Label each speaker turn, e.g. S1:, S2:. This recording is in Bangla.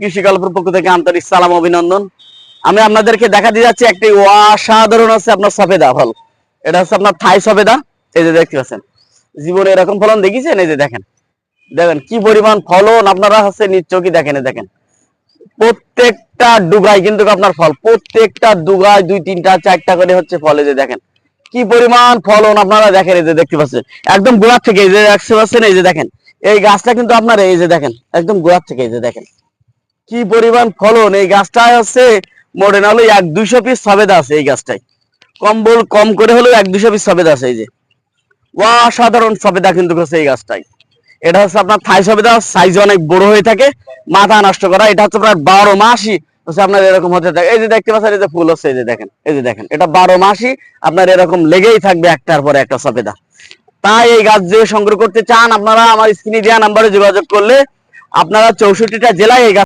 S1: কৃষি গল্পের পক্ষ থেকে আন্তরিক সালাম অভিনন্দন। আমি আপনাদেরকে দেখা দিয়ে যাচ্ছি একটি অসাধারণ হচ্ছে আপনার সফেদা ফল। এটা হচ্ছে আপনার থাই সফেদা। এই যে দেখতে পাচ্ছেন, জীবনে এরকম ফলন দেখেছেন? এই যে দেখেন, দেখেন কি পরিমাণ ফলন, আপনারা হচ্ছে নিশ্চয়ই দেখেন। দেখেন প্রত্যেকটা ডুগায় কিন্তু আপনার ফল, প্রত্যেকটা ডুগায় 2, 3, 4টা করে হচ্ছে ফল। এই যে দেখেন কি পরিমাণ ফলন, আপনারা দেখেন। এই যে দেখতে পাচ্ছেন একদম গোড়ার থেকে, এই যে দেখতে পাচ্ছেন, এই যে দেখেন এই গাছটা কিন্তু আপনার, এই যে দেখেন একদম গোড়ার থেকে, এই যে দেখেন কি পরিমাণ ফলন। এই গাছটায় হচ্ছে মোটে না হলে 100-200 পিস সবেদা আছে এই গাছটায়, কম করে হলেও 100-200 পিস সবেদা আছে। এই যে অসাধারণ সবেদা কিন্তু হচ্ছে এই গাছটায়। এটা হচ্ছে আপনার থাই সবেদা, সাইজ অনেক বড় হয়ে থাকে, মাথা নষ্ট করা। এটা হচ্ছে আপনার 12 মাসই হচ্ছে আপনার এরকম হতে থাকে। এই যে দেখতে পাচ্ছেন, এই যে ফুল হচ্ছে, এই যে দেখেন, এই যে দেখেন এটা 12 মাসই আপনার এরকম লেগেই থাকবে একটার পরে একটা সবেদা। তাই এই গাছ যে সংগ্রহ করতে চান, আপনারা আমার স্ক্রিনে দেওয়া নাম্বারে যোগাযোগ করলে আপনারা 64টা জেলায় এই গাছ